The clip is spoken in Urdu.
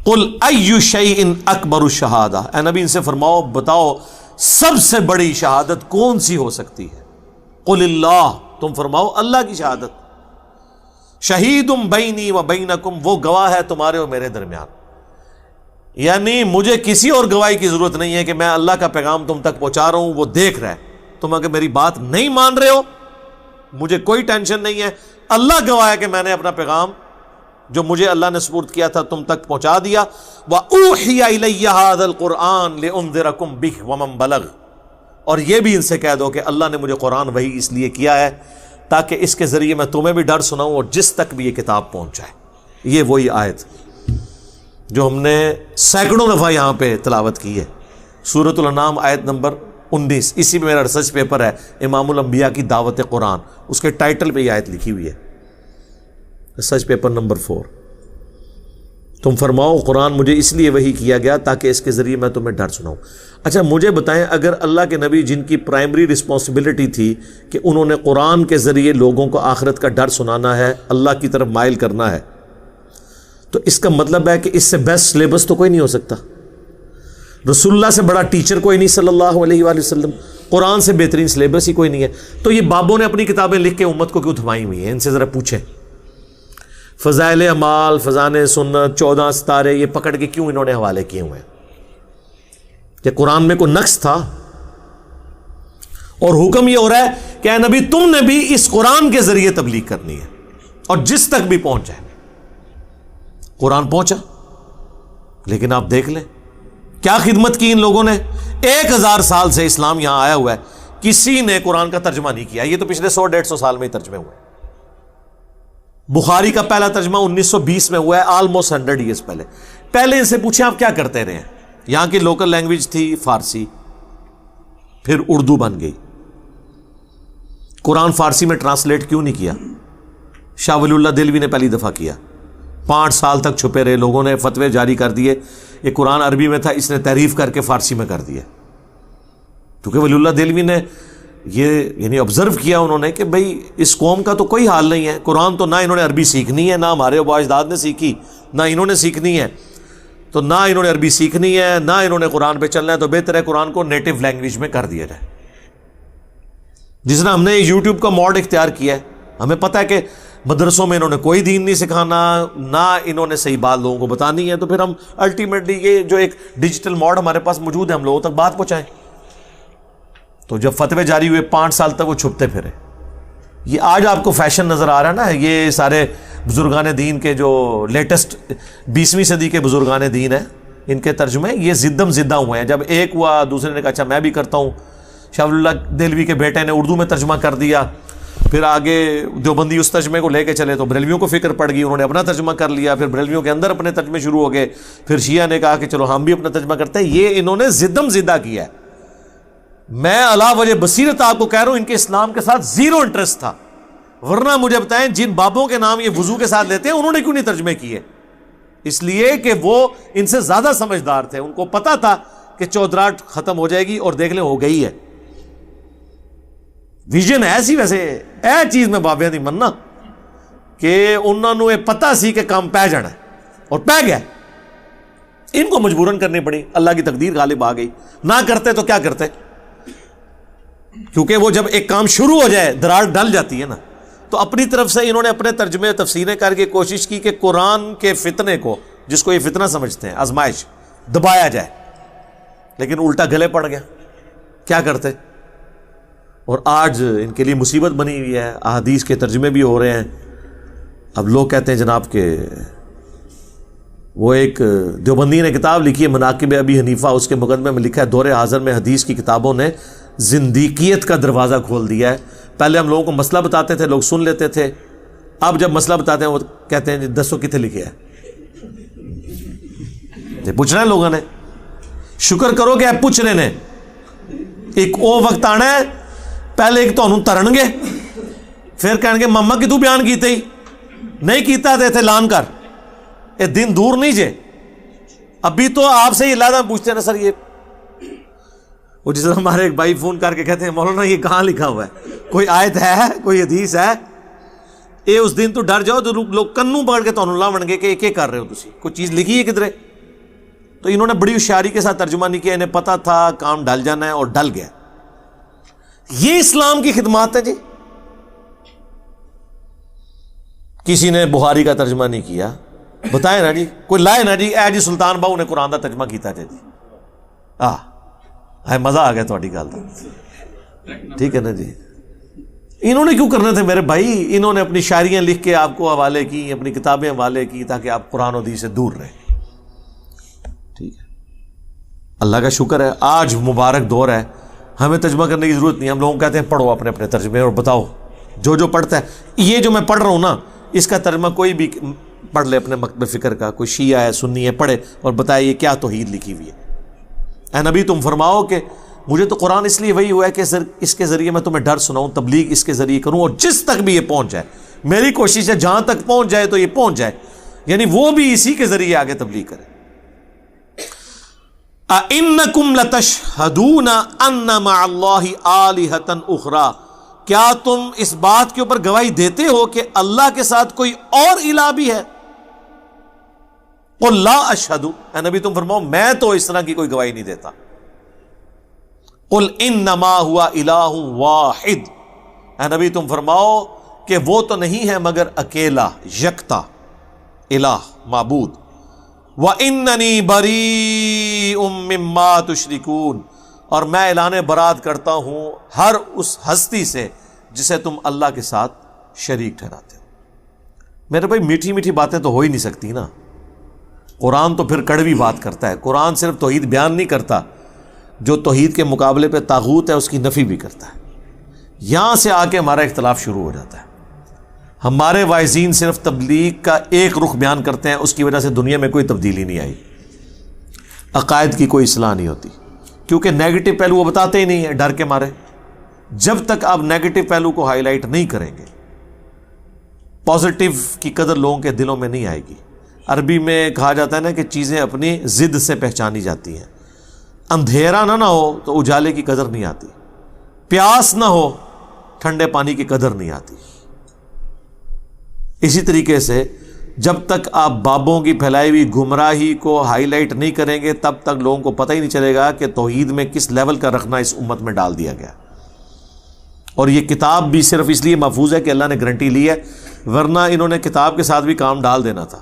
قل ای شیء اکبر الشہادہ، اے نبی ان سے فرماؤ بتاؤ سب سے بڑی شہادت کون سی ہو سکتی ہے؟ قل اللہ، تم فرماؤ اللہ کی شہادت، شہید بینی و بینکم، وہ گواہ ہے تمہارے اور میرے درمیان، یعنی مجھے کسی اور گواہی کی ضرورت نہیں ہے کہ میں اللہ کا پیغام تم تک پہنچا رہا ہوں، وہ دیکھ رہا ہے، تم اگر میری بات نہیں مان رہے ہو مجھے کوئی ٹینشن نہیں ہے، اللہ گواہ ہے کہ میں نے اپنا پیغام جو مجھے اللہ نے سپرد کیا تھا تم تک پہنچا دیا۔ وَأُوحِيَ إِلَيَّ هَذَا الْقُرْآنُ لِأُنذِرَكُم بِهِ وَمَن بَلَغَ، اور یہ بھی ان سے کہہ دو کہ اللہ نے مجھے قرآن وحی اس لیے کیا ہے تاکہ اس کے ذریعے میں تمہیں بھی ڈر سناؤں اور جس تک بھی یہ کتاب پہنچ جائے۔ یہ وہی آیت جو ہم نے سینکڑوں دفعہ یہاں پہ تلاوت کی ہے، سورۃ الانعام آیت نمبر 19، اسی میں میرا ریسرچ پیپر ہے امام الانبیاء کی دعوت قرآن، اس کے ٹائٹل پہ یہ آیت لکھی ہوئی ہے، ریسرچ پیپر نمبر 4۔ تم فرماؤ قرآن مجھے اس لیے وحی کیا گیا تاکہ اس کے ذریعے میں تمہیں ڈر سناؤں۔ اچھا مجھے بتائیں، اگر اللہ کے نبی جن کی پرائمری رسپانسبلٹی تھی کہ انہوں نے قرآن کے ذریعے لوگوں کو آخرت کا ڈر سنانا ہے، اللہ کی طرف مائل کرنا ہے، تو اس کا مطلب ہے کہ اس سے بیسٹ سلیبس تو کوئی نہیں ہو سکتا، رسول اللہ سے بڑا ٹیچر کوئی نہیں صلی اللہ علیہ وآلہ وسلم، قرآن سے بہترین سلیبس ہی کوئی نہیں ہے، تو یہ بابوں نے اپنی کتابیں لکھ کے امت کو کیوں تھمائی ہوئی ہیں؟ ان سے ذرا پوچھیں، فضائل اعمال، فضائل سنت، 14 ستارے، یہ پکڑ کے کیوں انہوں نے حوالے کیے ہوئے ہیں؟ کہ قرآن میں کوئی نقص تھا؟ اور حکم یہ ہو رہا ہے کہ اے نبی تم نے بھی اس قرآن کے ذریعے تبلیغ کرنی ہے، اور جس تک بھی پہنچ جائے۔ قرآن پہنچا، لیکن آپ دیکھ لیں کیا خدمت کی ان لوگوں نے۔ 1000 سال سے اسلام یہاں آیا ہوا ہے، کسی نے قرآن کا ترجمہ نہیں کیا، یہ تو پچھلے 100-150 سال میں ہی ترجمے ہوئے۔ بخاری کا پہلا ترجمہ 1920 میں ہوا ہے، آلموسٹ 100 ایئرز پہلے۔ پہلے ان سے پوچھیں آپ کیا کرتے رہے ہیں؟ یہاں کی لوکل لینگویج تھی فارسی، پھر اردو بن گئی، قرآن فارسی میں ٹرانسلیٹ کیوں نہیں کیا؟ شاہ ولی اللہ دہلوی نے پہلی دفعہ کیا، 5 سال تک چھپے رہے، لوگوں نے فتوے جاری کر دیے، یہ قرآن عربی میں تھا، اس نے تحریف کر کے فارسی میں کر دیا، کیونکہ ولی اللہ دہلوی نے یہ یعنی آبزرو کیا انہوں نے کہ بھئی اس قوم کا تو کوئی حال نہیں ہے، قرآن تو نہ انہوں نے عربی سیکھنی ہے، نہ ہمارے آبا اجداد نے سیکھی، نہ انہوں نے سیکھنی ہے، تو نہ انہوں نے عربی سیکھنی ہے، نہ انہوں نے قرآن پہ چلنا ہے، تو بہتر ہے قرآن کو نیٹو لینگویج میں کر دیا جائے۔ جس نے ہم نے یوٹیوب کا موڈ اختیار کیا ہے، ہمیں پتہ ہے کہ مدرسوں میں انہوں نے کوئی دین نہیں سکھانا، نہ انہوں نے صحیح بات لوگوں کو بتانی ہے، تو پھر ہم الٹیمیٹلی یہ جو ایک ڈیجیٹل موڈ ہمارے پاس موجود ہے ہم لوگوں تک بات پہنچائیں۔ تو جب فتوے جاری ہوئے 5 سال تک وہ چھپتے پھرے۔ یہ آج آپ کو فیشن نظر آ رہا ہے نا، یہ سارے بزرگان دین کے جو لیٹسٹ 20ویں صدی کے بزرگان دین ہیں، ان کے ترجمے یہ زدم زدہ ہوئے ہیں۔ جب ایک ہوا دوسرے نے کہا اچھا میں بھی کرتا ہوں، شاہ ولی اللہ دہلوی کے بیٹے نے اردو میں ترجمہ کر دیا، پھر آگے دیوبندی اس ترجمے کو لے کے چلے تو بریلویوں کو فکر پڑ گئی، انہوں نے اپنا ترجمہ کر لیا، پھر بریلویوں کے اندر اپنے ترجمے شروع ہو گئے، پھر شیعہ نے کہا کہ چلو ہم بھی اپنا ترجمہ کرتے ہیں۔ یہ انہوں نے زدم زدہ کیا ہے۔ میں علا وجہ بصیرت آپ کو کہہ رہا ہوں، ان کے اسلام کے ساتھ زیرو انٹرسٹ تھا، ورنہ مجھے بتائیں جن بابوں کے نام یہ وضو کے ساتھ لیتے ہیں انہوں نے کیوں نہیں ترجمے کیے؟ اس لیے کہ وہ ان سے زیادہ سمجھدار تھے، ان کو پتا تھا کہ چودراہٹ ختم ہو جائے گی، اور دیکھ لیں ہو گئی ہے۔ ویژن ایسی ویسے اے چیز میں بابے نہیں مننا کہ انہوں نے پتا سی کہ کام پہ جانا ہے اور پہ گیا، ان کو مجبوراً کرنی پڑی، اللہ کی تقدیر غالب آ گئی۔ نہ کرتے تو کیا کرتے؟ کیونکہ وہ جب ایک کام شروع ہو جائے دراڑ ڈل جاتی ہے نا، تو اپنی طرف سے انہوں نے اپنے ترجمے تفسیریں کر کے کوشش کی کہ قرآن کے فتنے کو، جس کو یہ فتنہ سمجھتے ہیں آزمائش، دبایا جائے، لیکن الٹا گلے پڑ گیا۔ کیا کرتے؟ اور آج ان کے لیے مصیبت بنی ہوئی ہے، احادیث کے ترجمے بھی ہو رہے ہیں۔ اب لوگ کہتے ہیں جناب کہ وہ ایک دیوبندی نے کتاب لکھی ہے مناقب ابی حنیفہ، اس کے مقدمے میں لکھا ہے دور حاضر میں حدیث کی کتابوں نے زندیقیت کا دروازہ کھول دیا ہے۔ پہلے ہم لوگوں کو مسئلہ بتاتے تھے، لوگ سن لیتے تھے، اب جب مسئلہ بتاتے ہیں وہ کہتے ہیں دسو کتنے لکھے ہے، پوچھنا ہے لوگوں نے، شکر کرو کہ آپ پوچھ رہے نے۔ ایک او وقت آنا ہے پہلے ایک تو ترن گے، پھر کہیں گے ماما کی تو بیان کیتے ہی نہیں کیتا تھے اعلان کر، یہ دن دور نہیں جے۔ ابھی تو آپ سے یہ لازم پوچھتے ہیں نا سر، یہ وہ جس طرح ہمارے ایک بھائی فون کر کے کہتے ہیں مولانا یہ کہاں لکھا ہوا ہے، کوئی آیت ہے، کوئی حدیث ہے؟ اے اس دن تو ڈر جاؤ تو لوگ کنوں پکڑ کے تانوں لاون گے کہ کیا کر رہے ہو تسی، کوئی چیز لکھی ہے کدھر؟ تو انہوں نے بڑی ہوشیاری کے ساتھ ترجمہ نہیں کیا، انہیں پتا تھا کام ڈل جانا ہے اور ڈل گیا۔ یہ اسلام کی خدمات ہے جی۔ کسی نے بخاری کا ترجمہ نہیں کیا، بتائے نا جی، کوئی لائے نا جی، اے جی سلطان باہو نے قرآن کا ترجمہ کیتا جی، مزہ آ گیا تھوڑی گل کا، ٹھیک ہے نا جی۔ انہوں نے کیوں کرنے تھے میرے بھائی؟ انہوں نے اپنی شاعریاں لکھ کے آپ کو حوالے کی، اپنی کتابیں حوالے کی تاکہ آپ قرآن و حدیث سے دور رہیں، ٹھیک ہے۔ اللہ کا شکر ہے آج مبارک دور ہے، ہمیں ترجمہ کرنے کی ضرورت نہیں، ہم لوگوں کو کہتے ہیں پڑھو اپنے اپنے ترجمے اور بتاؤ، جو پڑھتا ہے۔ یہ جو میں پڑھ رہا ہوں نا، اس کا ترجمہ کوئی بھی پڑھ لے اپنے مکتب فکر کا، کوئی شیعہ ہے سنی ہے، پڑھے اور بتائے یہ کیا توحید لکھی ہوئی ہے۔ اے نبی تم فرماؤ کہ مجھے تو قرآن اس لیے وہی ہوا ہے کہ اس کے ذریعے میں تمہیں ڈر سناؤں، تبلیغ اس کے ذریعے کروں، اور جس تک بھی یہ پہنچ جائے، میری کوشش ہے جہاں تک پہنچ جائے تو یہ پہنچ جائے، یعنی وہ بھی اسی کے ذریعے آگے تبلیغ کرے۔ اِنَّكُمْ لَتَشْهَدُونَ أَنَّ مَعَ اللَّهِ آلِهَةً أُخْرَى، کیا تم اس بات کے اوپر گواہی دیتے ہو کہ اللہ کے ساتھ کوئی اور الہ بھی ہے؟ قُلْ لَا أَشْهَدُ، اے نبی تم فرماؤ میں تو اس طرح کی کوئی گواہی نہیں دیتا۔ قُلْ إِنَّمَا هُوَ إِلَٰهٌ وَاحِدٌ، اے نبی تم فرماؤ کہ وہ تو نہیں ہے مگر اکیلا، یکتا الہ، معبود۔ وَإِنَّنِي بَرِيءٌ مِّمَّا تُشْرِكُونَ، اور میں اعلان برات کرتا ہوں ہر اس ہستی سے جسے تم اللہ کے ساتھ شریک ٹھہراتے ہو۔ میرے بھائی میٹھی میٹھی باتیں تو ہو ہی نہیں سکتی نا، قرآن تو پھر کڑوی بات کرتا ہے۔ قرآن صرف توحید بیان نہیں کرتا، جو توحید کے مقابلے پہ طاغوت ہے اس کی نفی بھی کرتا ہے۔ یہاں سے آ کے ہمارا اختلاف شروع ہو جاتا ہے۔ ہمارے واعظین صرف تبلیغ کا ایک رخ بیان کرتے ہیں، اس کی وجہ سے دنیا میں کوئی تبدیلی نہیں آئی، عقائد کی کوئی اصلاح نہیں ہوتی، کیونکہ نیگیٹو پہلو وہ بتاتے ہی نہیں ہیں ڈر کے مارے۔ جب تک آپ نیگیٹو پہلو کو ہائی لائٹ نہیں کریں گے، پازیٹیو کی قدر لوگوں کے دلوں میں نہیں آئے گی۔ عربی میں کہا جاتا ہے نا کہ چیزیں اپنی ضد سے پہچانی جاتی ہیں۔ اندھیرا نہ ہو تو اجالے کی قدر نہیں آتی، پیاس نہ ہو ٹھنڈے پانی کی قدر نہیں آتی۔ اسی طریقے سے جب تک آپ بابوں کی پھیلائی ہوئی گمراہی کو ہائی لائٹ نہیں کریں گے، تب تک لوگوں کو پتہ ہی نہیں چلے گا کہ توحید میں کس لیول کا رکھنا اس امت میں ڈال دیا گیا۔ اور یہ کتاب بھی صرف اس لیے محفوظ ہے کہ اللہ نے گارنٹی لی ہے، ورنہ انہوں نے کتاب کے ساتھ بھی کام ڈال دینا تھا۔